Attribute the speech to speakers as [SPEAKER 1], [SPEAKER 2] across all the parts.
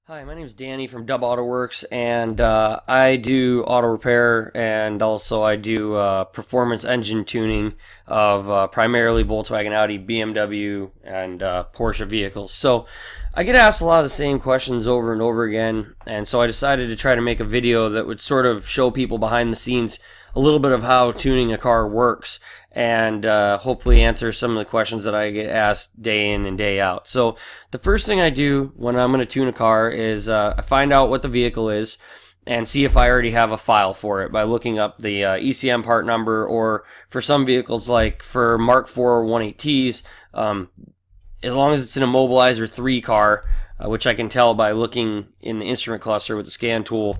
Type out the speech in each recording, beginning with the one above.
[SPEAKER 1] Hi, my name is Danny from Autowerks, and I do auto repair, and also I do performance engine tuning of primarily Volkswagen, Audi, BMW, and Porsche vehicles. So I get asked a lot of the same questions over and over again, and so I decided to try to make a video that would sort of show people behind the scenes a little bit of how tuning a car works, and hopefully answer some of the questions that I get asked day in and day out. So the first thing I do when I'm going to tune a car is I find out what the vehicle is and see if I already have a file for it by looking up the ECM part number, or for some vehicles like for Mark IV 1.8Ts, as long as it's an Immobilizer 3 car, which I can tell by looking in the instrument cluster with the scan tool.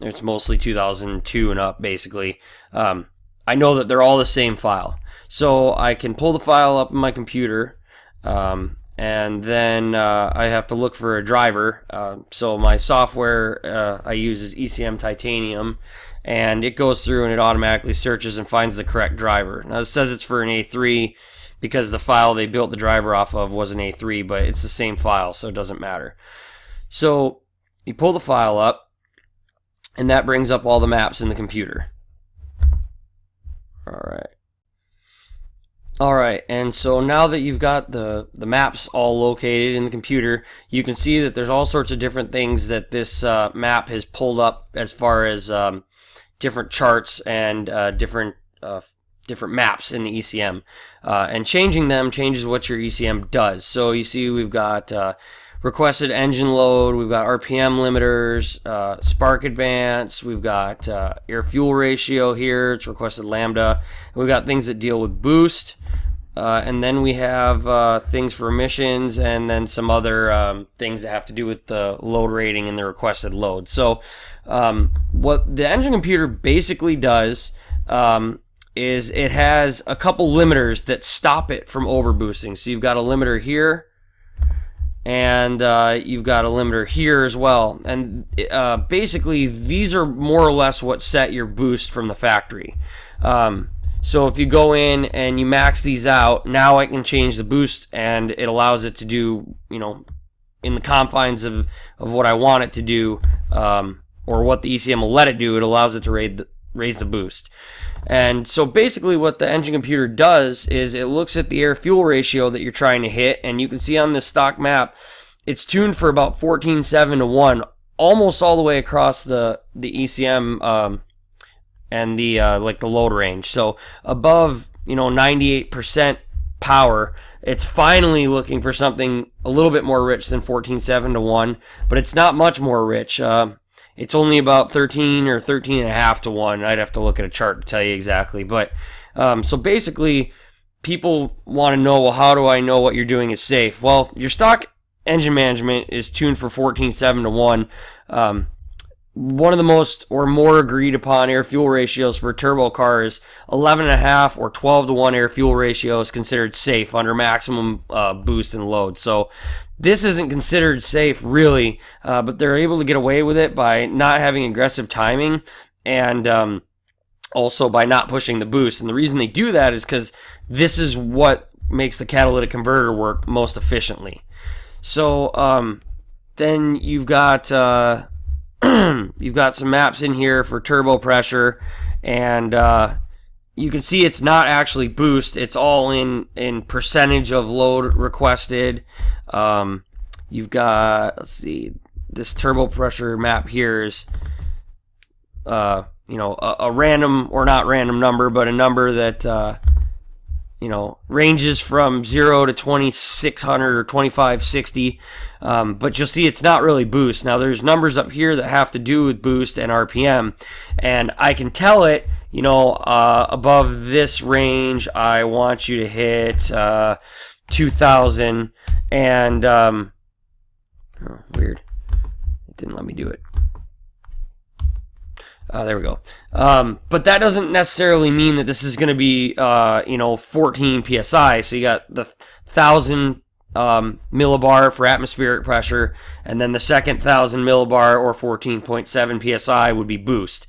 [SPEAKER 1] It's mostly 2002 and up, basically. I know that they're all the same file. So I can pull the file up in my computer, and then I have to look for a driver. So my software I use is ECM Titanium, and it goes through and it automatically searches and finds the correct driver. Now it says it's for an A3 because the file they built the driver off of was an A3, but it's the same file, so it doesn't matter. So you pull the file up, and that brings up all the maps in the computer. Alright, and so now that you've got the maps all located in the computer, you can see that there's all sorts of different things that this map has pulled up as far as different charts and different maps in the ECM. And changing them changes what your ECM does. So you see we've got requested engine load, we've got RPM limiters, spark advance, we've got air-fuel ratio here, it's requested lambda, we've got things that deal with boost, and then we have things for emissions, and then some other things that have to do with the load rating and the requested load. So what the engine computer basically does is it has a couple limiters that stop it from overboosting. So you've got a limiter here, and you've got a limiter here as well, and basically these are more or less what set your boost from the factory. So if you go in and you max these out, now I can change the boost, and it allows it to do, you know, in the confines of what I want it to do, or what the ECM will let it do. It allows it to raise the boost. And so basically what the engine computer does is it looks at the air-fuel ratio that you're trying to hit, and you can see on this stock map it's tuned for about 14.7 to 1 almost all the way across the ECM and the like the load range. So above, you know, 98% power, it's finally looking for something a little bit more rich than 14.7 to 1, but it's not much more rich. It's only about 13 or 13.5 to 1. I'd have to look at a chart to tell you exactly. But so basically, people want to know, well, how do I know what you're doing is safe? Well, your stock engine management is tuned for 14.7 to 1. One of the most or more agreed upon air-fuel ratios for a turbo car is 11.5 or 12 to 1 air-fuel ratio is considered safe under maximum boost and load. So this isn't considered safe, really, but they're able to get away with it by not having aggressive timing, and also by not pushing the boost. And the reason they do that is because this is what makes the catalytic converter work most efficiently. So then you've got you've got some maps in here for turbo pressure, and you can see it's not actually boost, it's all in percentage of load requested. You've got, let's see, this turbo pressure map here is you know, a random, or not random number, but a number that you know, ranges from 0 to 2600 or 2560, but you'll see it's not really boost. Now there's numbers up here that have to do with boost and RPM, and I can tell it, you know, above this range I want you to hit 2000, and oh, weird, it didn't let me do it. There we go. But that doesn't necessarily mean that this is going to be, you know, 14 psi. So you got the 1000 millibar for atmospheric pressure, and then the second 1000 millibar or 14.7 psi would be boost.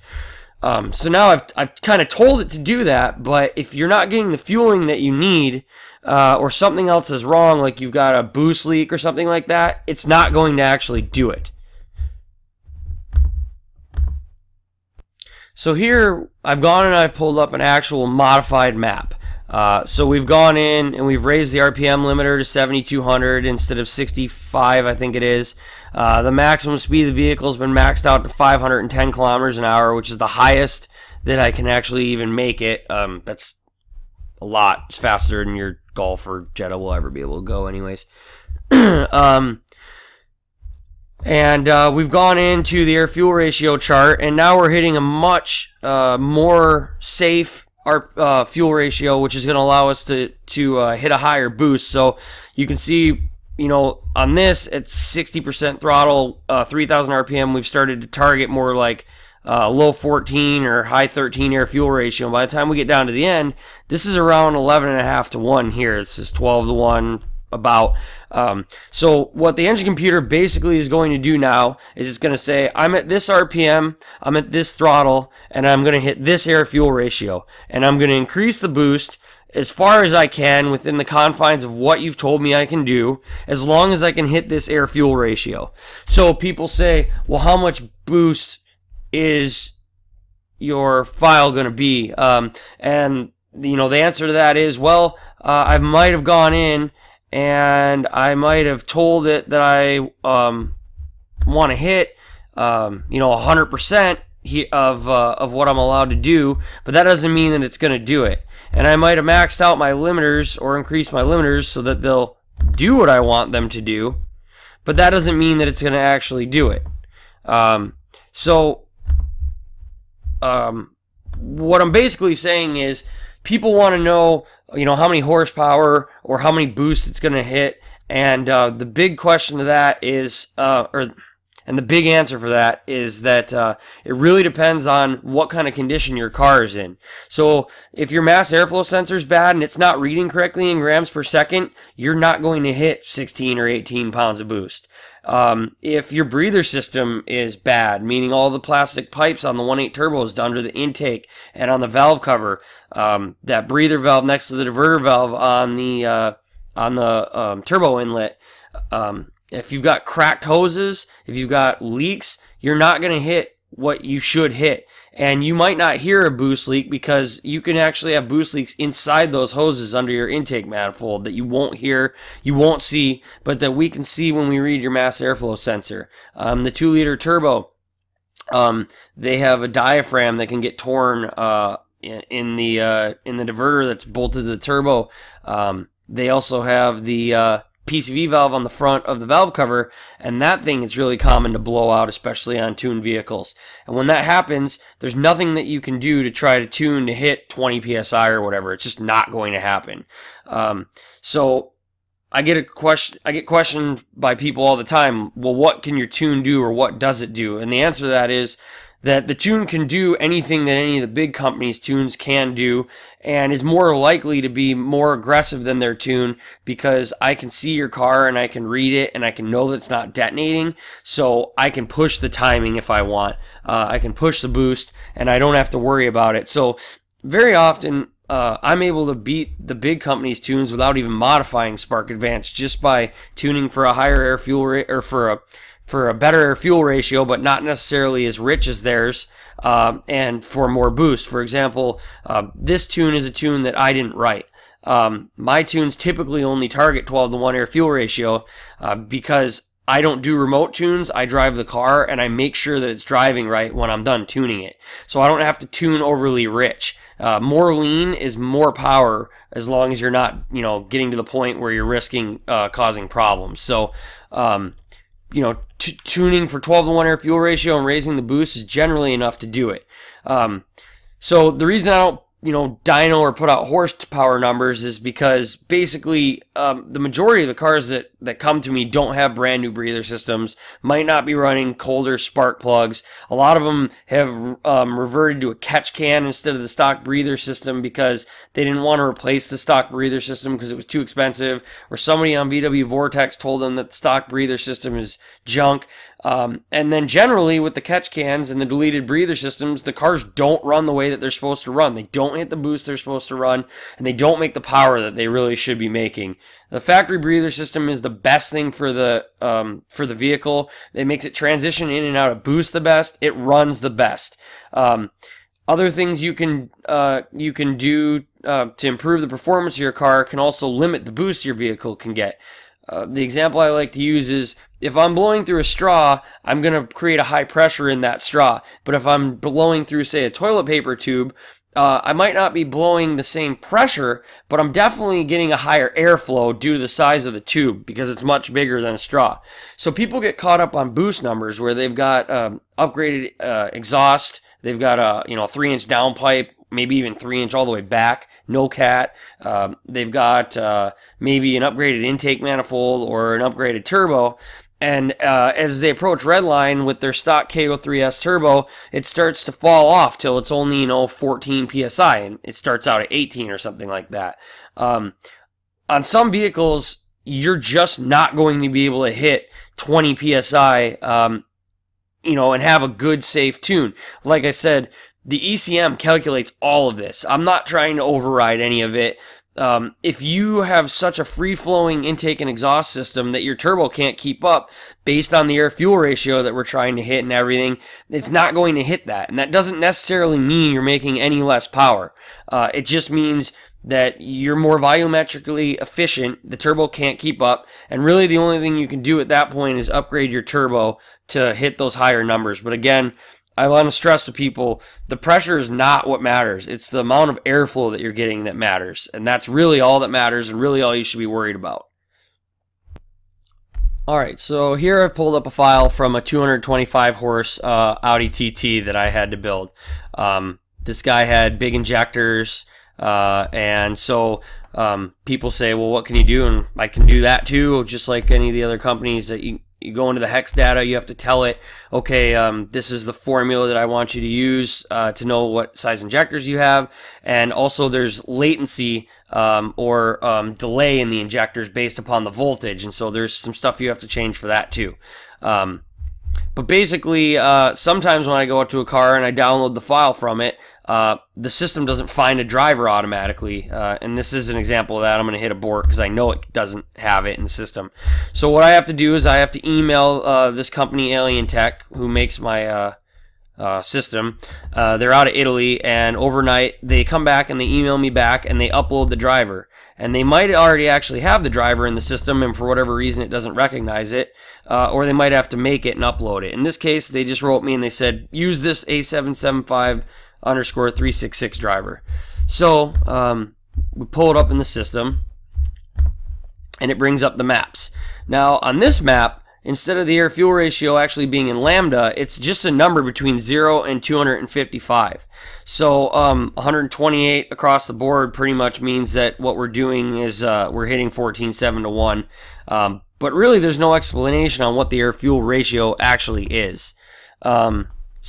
[SPEAKER 1] So now I've kind of told it to do that, but if you're not getting the fueling that you need, or something else is wrong, like you've got a boost leak or something like that, it's not going to actually do it. So here I've gone and I've pulled up an actual modified map. So we've gone in and we've raised the RPM limiter to 7,200 instead of 65, I think it is. The maximum speed of the vehicle has been maxed out to 510 kilometers an hour, which is the highest that I can actually even make it. That's a lot. It's faster than your Golf or Jetta will ever be able to go anyways. And we've gone into the air-fuel ratio chart, and now we're hitting a much more safe fuel ratio, which is going to allow us to hit a higher boost. So you can see, you know, on this at 60% throttle, 3,000 RPM, we've started to target more like low 14 or high 13 air-fuel ratio. And by the time we get down to the end, this is around 11.5 to 1 here. This is 12 to 1. About so what the engine computer basically is going to do now is it's going to say, I'm at this RPM, I'm at this throttle, and I'm going to hit this air fuel ratio, and I'm going to increase the boost as far as I can within the confines of what you've told me I can do, as long as I can hit this air fuel ratio. So people say, well, how much boost is your file going to be? And you know, the answer to that is, well, I might have gone in and I might have told it that I want to hit, you know, 100% of what I'm allowed to do, but that doesn't mean that it's going to do it. And I might have maxed out my limiters or increased my limiters so that they'll do what I want them to do, but that doesn't mean that it's going to actually do it. What I'm basically saying is, people want to know, you know, how many horsepower or how many boosts it's going to hit, and the big question to that is, and the big answer for that is that it really depends on what kind of condition your car is in. So if your mass airflow sensor is bad and it's not reading correctly in grams per second, you're not going to hit 16 or 18 pounds of boost. If your breather system is bad, meaning all the plastic pipes on the 1.8 turbo is under the intake and on the valve cover, that breather valve next to the diverter valve on the turbo inlet, if you've got cracked hoses, if you've got leaks, you're not going to hit what you should hit. And you might not hear a boost leak because you can actually have boost leaks inside those hoses under your intake manifold that you won't hear, you won't see, but that we can see when we read your mass airflow sensor. The 2-liter turbo, they have a diaphragm that can get torn in the diverter that's bolted to the turbo. They also have the PCV valve on the front of the valve cover, and that thing is really common to blow out, especially on tuned vehicles. And when that happens, there's nothing that you can do to try to tune to hit 20 psi or whatever. It's just not going to happen. So I get questioned by people all the time, well, what can your tune do, or what does it do? And the answer to that is that the tune can do anything that any of the big companies' tunes can do, and is more likely to be more aggressive than their tune, because I can see your car and I can read it and I can know that it's not detonating, so I can push the timing if I want. I can push the boost and I don't have to worry about it. So very often I'm able to beat the big companies' tunes without even modifying Spark Advance, just by tuning for a higher air fuel rate, or for a better air fuel ratio, but not necessarily as rich as theirs, and for more boost. For example, this tune is a tune that I didn't write. My tunes typically only target 12 to 1 air fuel ratio because I don't do remote tunes. I drive the car and I make sure that it's driving right when I'm done tuning it. So I don't have to tune overly rich. More lean is more power, as long as you're not, you know, getting to the point where you're risking causing problems. So you know, tuning for 12 to 1 air fuel ratio and raising the boost is generally enough to do it. So the reason I don't, you know, dyno or put out horsepower numbers is because basically the majority of the cars that that come to me don't have brand new breather systems, might not be running colder spark plugs. A lot of them have reverted to a catch can instead of the stock breather system because they didn't want to replace the stock breather system because it was too expensive, or somebody on VW Vortex told them that the stock breather system is junk. And then generally with the catch cans and the deleted breather systems, the cars don't run the way that they're supposed to run. They don't hit the boost they're supposed to run, and they don't make the power that they really should be making. The factory breather system is the best thing for the vehicle. It makes it transition in and out of boost the best. It runs the best. Other things you can do to improve the performance of your car can also limit the boost your vehicle can get. The example I like to use is if I'm blowing through a straw, I'm going to create a high pressure in that straw. But if I'm blowing through, say, a toilet paper tube, I might not be blowing the same pressure, but I'm definitely getting a higher airflow due to the size of the tube because it's much bigger than a straw. So people get caught up on boost numbers where they've got upgraded exhaust, they've got a 3-inch downpipe, maybe even 3-inch all the way back, no cat. They've got maybe an upgraded intake manifold or an upgraded turbo. And as they approach redline with their stock KO3S turbo, it starts to fall off till it's only 14 psi, and it starts out at 18 or something like that. On some vehicles, you're just not going to be able to hit 20 psi, and have a good safe tune. Like I said, the ECM calculates all of this. I'm not trying to override any of it. If you have such a free-flowing intake and exhaust system that your turbo can't keep up based on the air-fuel ratio that we're trying to hit and everything, it's not going to hit that. And that doesn't necessarily mean you're making any less power. It just means that you're more volumetrically efficient, the turbo can't keep up, and really the only thing you can do at that point is upgrade your turbo to hit those higher numbers. But again, I want to stress to people, the pressure is not what matters. It's the amount of airflow that you're getting that matters. And that's really all that matters and really all you should be worried about. Alright, so here I've pulled up a file from a 225 horse Audi TT that I had to build. This guy had big injectors, and so people say, well, what can you do? And I can do that too, just like any of the other companies that you go into the hex data, you have to tell it, okay, this is the formula that I want you to use to know what size injectors you have. And also there's latency or delay in the injectors based upon the voltage. And so there's some stuff you have to change for that too. But basically, sometimes when I go out to a car and I download the file from it, the system doesn't find a driver automatically, and this is an example of that. I'm going to hit abort because I know it doesn't have it in the system. So what I have to do is I have to email this company, Alien Tech, who makes my system. They're out of Italy, and overnight they come back and they email me back and they upload the driver. And they might already actually have the driver in the system, and for whatever reason it doesn't recognize it, or they might have to make it and upload it. In this case, they just wrote me and they said, use this A775_366 driver. So we pull it up in the system, and it brings up the maps. Now on this map, instead of the air-fuel ratio actually being in lambda, it's just a number between 0 and 255. So 128 across the board pretty much means that what we're doing is we're hitting 14.7 to 1. But really there's no explanation on what the air-fuel ratio actually is. So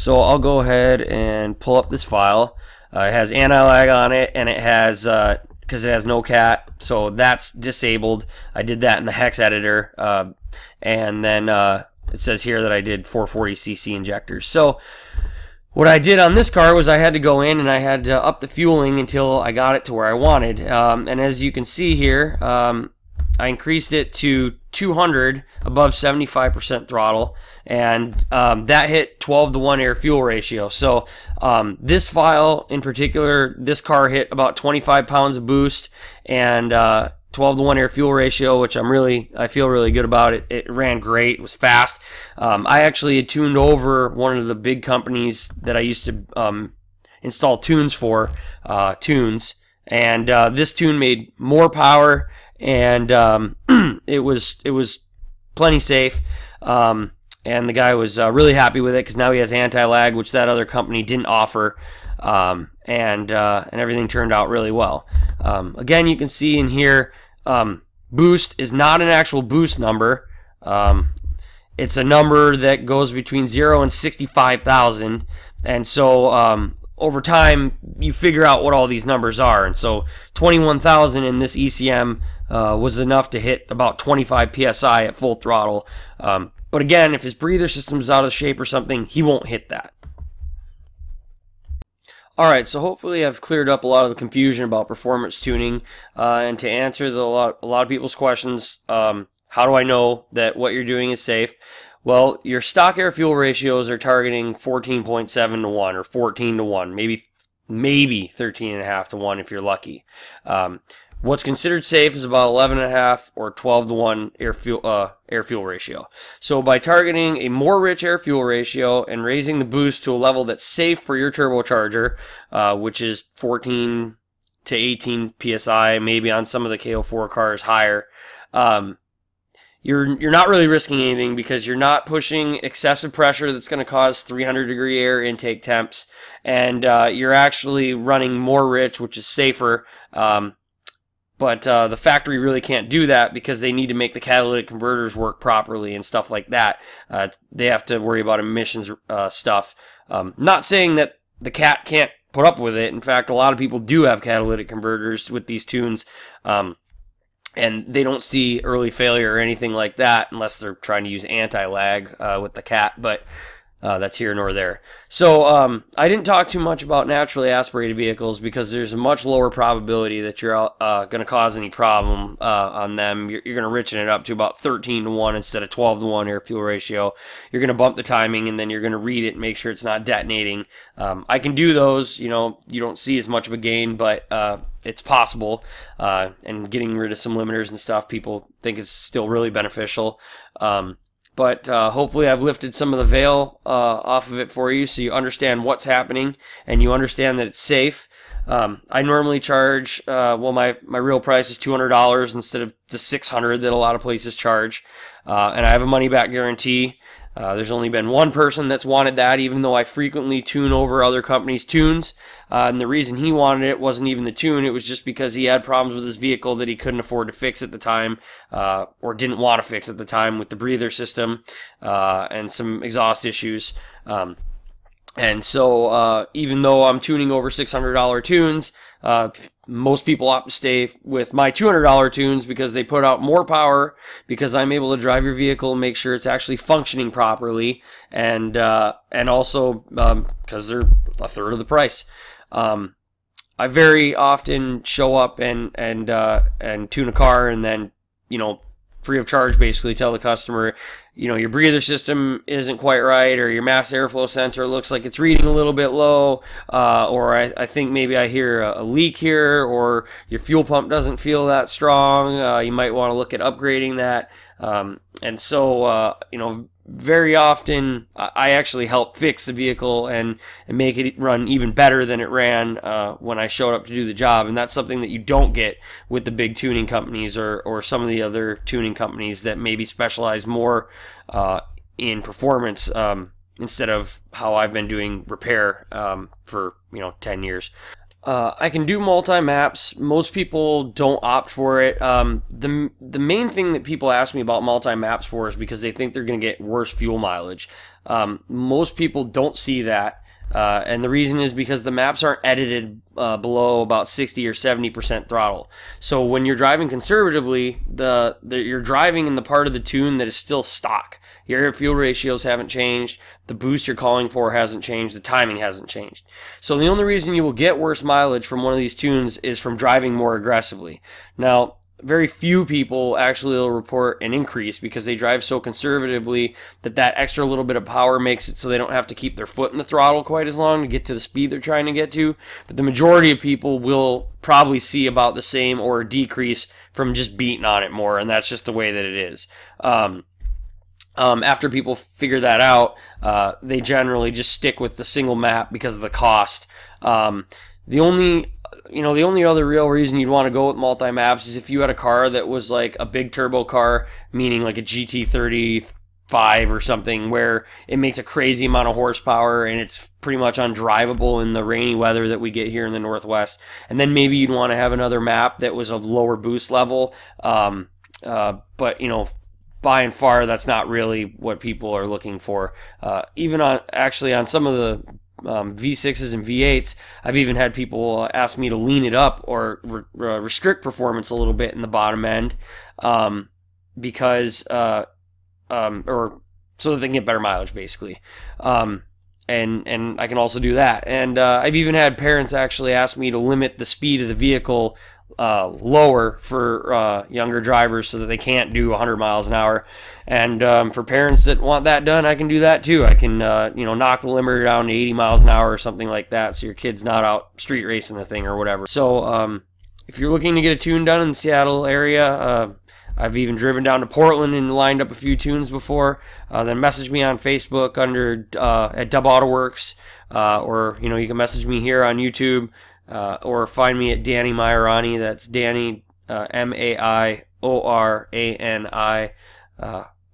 [SPEAKER 1] I'll go ahead and pull up this file. It has anti-lag on it, and it has, because it has no cat, so that's disabled. I did that in the hex editor. And then it says here that I did 440cc injectors. So what I did on this car was I had to go in and I had to up the fueling until I got it to where I wanted. And as you can see here, I increased it to 200 above 75% throttle, and that hit 12 to 1 air fuel ratio. So this file in particular, this car hit about 25 pounds of boost and 12 to 1 air fuel ratio, which I feel really good about. It ran great. It was fast. I actually had tuned over one of the big companies that I used to install tunes for, Tunes, and this tune made more power, and it was plenty safe. And the guy was really happy with it because now he has anti-lag, which that other company didn't offer. And everything turned out really well. Again, you can see in here, boost is not an actual boost number. It's a number that goes between 0 and 65,000. And so over time, you figure out what all these numbers are. And so 21,000 in this ECM was enough to hit about 25 PSI at full throttle. But again, if his breather system's out of shape or something, he won't hit that. Alright, so hopefully I've cleared up a lot of the confusion about performance tuning. And to answer a lot of people's questions, how do I know that what you're doing is safe? Well, your stock air-fuel ratios are targeting 14.7 to 1 or 14 to 1, maybe 13.5 to 1 if you're lucky. What's considered safe is about 11.5 or 12 to 1 air-fuel ratio. So by targeting a more rich air-fuel ratio and raising the boost to a level that's safe for your turbocharger, which is 14 to 18 PSI, maybe on some of the KO4 cars higher, you're not really risking anything because you're not pushing excessive pressure that's going to cause 300-degree air intake temps, and you're actually running more rich, which is safer. But the factory really can't do that because they need to make the catalytic converters work properly and stuff like that. They have to worry about emissions stuff. Not saying that the cat can't put up with it. In fact, a lot of people do have catalytic converters with these tunes. And they don't see early failure or anything like that unless they're trying to use anti-lag with the cat, but that's here nor there. So I didn't talk too much about naturally aspirated vehicles because there's a much lower probability that you're going to cause any problem on them. You're going to richen it up to about 13 to 1 instead of 12 to 1 air-fuel ratio. You're going to bump the timing, and then you're going to read it and make sure it's not detonating. I can do those. You know, you don't see as much of a gain, but it's possible. And getting rid of some limiters and stuff, people think is still really beneficial. But hopefully I've lifted some of the veil off of it for you so you understand what's happening and you understand that it's safe. I normally charge, well, my real price is $200 instead of the $600 that a lot of places charge. And I have a money-back guarantee. There's only been one person that's wanted that, even though I frequently tune over other companies' tunes. And the reason he wanted it wasn't even the tune. It was just because he had problems with his vehicle that he couldn't afford to fix at the time, or didn't want to fix at the time with the breather system and some exhaust issues. And so even though I'm tuning over $600 tunes, most people opt to stay with my $200 tunes because they put out more power, because I'm able to drive your vehicle and make sure it's actually functioning properly, and also because they're a third of the price. I very often show up and tune a car and then, you know, free of charge basically tell the customer, you know, your breather system isn't quite right, or your mass airflow sensor looks like it's reading a little bit low, or I think maybe I hear a leak here, or your fuel pump doesn't feel that strong. You might want to look at upgrading that. And so, you know, very often I actually help fix the vehicle and make it run even better than it ran when I showed up to do the job. And that's something that you don't get with the big tuning companies or some of the other tuning companies that maybe specialize more in performance instead of how I've been doing repair for, you know, 10 years. I can do multi-maps. Most people don't opt for it. The main thing that people ask me about multi-maps for is because they think they're going to get worse fuel mileage. Most people don't see that. And the reason is because the maps aren't edited below about 60 or 70% throttle. So when you're driving conservatively, you're driving in the part of the tune that is still stock. Your air-fuel ratios haven't changed. The boost you're calling for hasn't changed. The timing hasn't changed. So the only reason you will get worse mileage from one of these tunes is from driving more aggressively. Now, very few people actually will report an increase because they drive so conservatively that extra little bit of power makes it so they don't have to keep their foot in the throttle quite as long to get to the speed they're trying to get to. But the majority of people will probably see about the same or a decrease from just beating on it more, and that's just the way that it is. After people figure that out, they generally just stick with the single map because of the cost. The only other real reason you'd want to go with multi-maps is if you had a car that was like a big turbo car, meaning like a GT35 or something, where it makes a crazy amount of horsepower and it's pretty much undrivable in the rainy weather that we get here in the Northwest. And then maybe you'd want to have another map that was of lower boost level. But by and far, that's not really what people are looking for. Even on some of the V6s and V8s, I've even had people ask me to lean it up or restrict performance a little bit in the bottom end, because or so that they can get better mileage, basically. And I can also do that. And I've even had parents actually ask me to limit the speed of the vehicle lower for younger drivers so that they can't do 100 miles an hour. And for parents that want that done, I can do that too. I can knock the limiter down to 80 miles an hour or something like that, so your kid's not out street racing the thing or whatever. So if you're looking to get a tune done in the Seattle area, I've even driven down to Portland and lined up a few tunes before. Then message me on Facebook under at Autowerks, or you can message me here on YouTube, or find me at Danny Maiorani. That's Danny Maiorani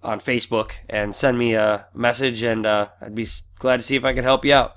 [SPEAKER 1] on Facebook, and send me a message, and I'd be glad to see if I could help you out.